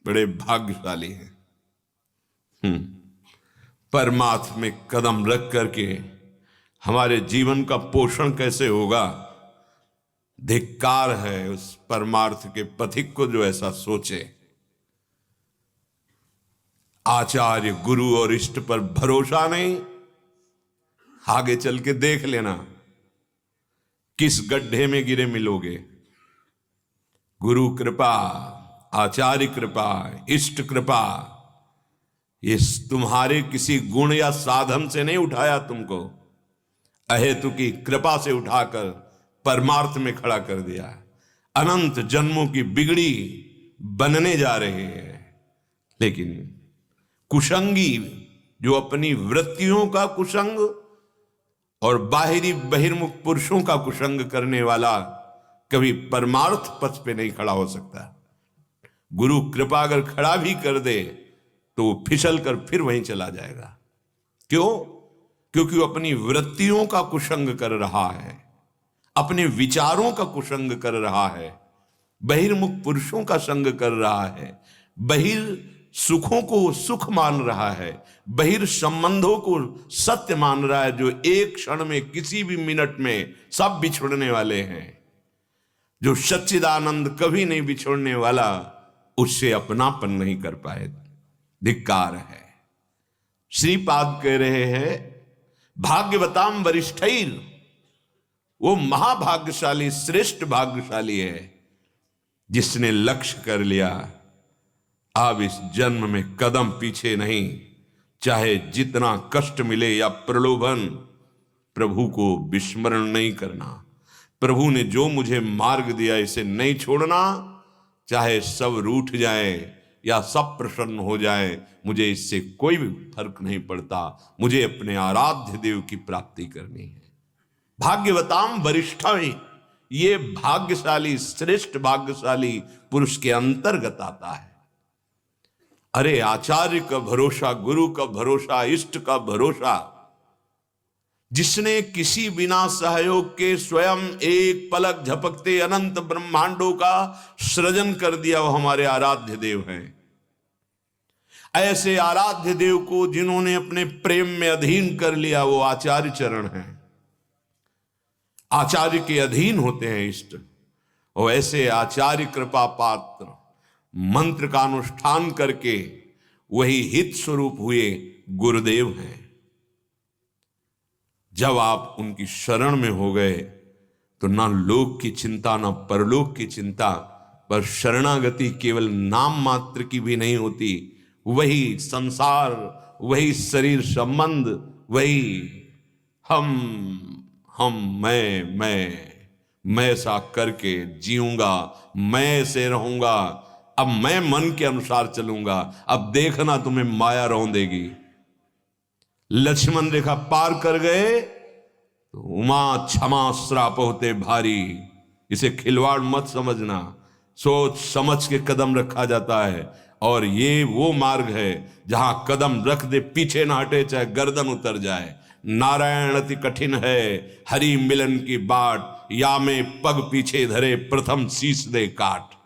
बड़े भाग्यशाली हैं। परमात्मा में कदम रख करके हमारे जीवन का पोषण कैसे होगा? धिक्कार है उस परमार्थ के पथिक को जो ऐसा सोचे। आचार्य, गुरु और इष्ट पर भरोसा नहीं, आगे चल के देख लेना किस गड्ढे में गिरे मिलोगे। गुरु कृपा, आचार्य कृपा, इष्ट कृपा, ये तुम्हारे किसी गुण या साधन से नहीं उठाया तुमको, अहेतु की कृपा से उठाकर परमार्थ में खड़ा कर दिया। अनंत जन्मों की बिगड़ी बनने जा रहे हैं, लेकिन कुसंगी जो अपनी वृत्तियों का कुसंग और बाहरी बहिर्मुख पुरुषों का कुसंग करने वाला कभी परमार्थ पथ पे नहीं खड़ा हो सकता। गुरु कृपा अगर खड़ा भी कर दे तो वो फिसल कर फिर वहीं चला जाएगा। क्यों? क्योंकि वो अपनी वृत्तियों का कुसंग कर रहा है, अपने विचारों का कुसंग कर रहा है, बहिर्मुख पुरुषों का संग कर रहा है, बहिर सुखों को सुख मान रहा है, बहिर संबंधों को सत्य मान रहा है, जो एक क्षण में किसी भी मिनट में सब बिछुड़ने वाले हैं। जो सच्चिदानंद कभी नहीं बिछोड़ने वाला, उससे अपनापन नहीं कर पाए। धिक्कार है। श्रीपाद कह रहे हैं भाग्यवताम वरिष्ठैर, वो महाभाग्यशाली श्रेष्ठ भाग्यशाली है जिसने लक्ष्य कर लिया। अब इस जन्म में कदम पीछे नहीं, चाहे जितना कष्ट मिले या प्रलोभन, प्रभु को विस्मरण नहीं करना। प्रभु ने जो मुझे मार्ग दिया इसे नहीं छोड़ना, चाहे सब रूठ जाए या सब प्रसन्न हो जाए, मुझे इससे कोई भी फर्क नहीं पड़ता। मुझे अपने आराध्य देव की प्राप्ति करनी है। भाग्यवताम वरिष्ठाई, ये भाग्यशाली श्रेष्ठ भाग्यशाली पुरुष के अंतर्गत आता है। अरे आचार्य का भरोसा, गुरु का भरोसा, इष्ट का भरोसा, जिसने किसी बिना सहयोग के स्वयं एक पलक झपकते अनंत ब्रह्मांडों का सृजन कर दिया, वो हमारे आराध्य देव हैं। ऐसे आराध्य देव को जिन्होंने अपने प्रेम में अधीन कर लिया, वो आचार्य चरण हैं। आचार्य के अधीन होते हैं इष्ट, और ऐसे आचार्य कृपा पात्र मंत्र का अनुष्ठान करके वही हित स्वरूप हुए गुरुदेव हैं। जब आप उनकी शरण में हो गए तो ना लोक की चिंता ना परलोक की चिंता, पर शरणागति केवल नाम मात्र की भी नहीं होती। वही संसार, वही शरीर संबंध, वही हम मैं सा करके जीऊंगा, मैं से रहूंगा। अब मैं मन के अनुसार चलूंगा, अब देखना तुम्हें माया रौंद देगी। लक्ष्मण रेखा पार कर गए तो उमा क्षमा श्राप होते भारी। इसे खिलवाड़ मत समझना, सोच समझ के कदम रखा जाता है। और ये वो मार्ग है जहां कदम रख दे पीछे ना हटे, चाहे गर्दन उतर जाए। नारायण अति कठिन है, हरि मिलन की बाट, या में पग पीछे धरे प्रथम शीश दे काट।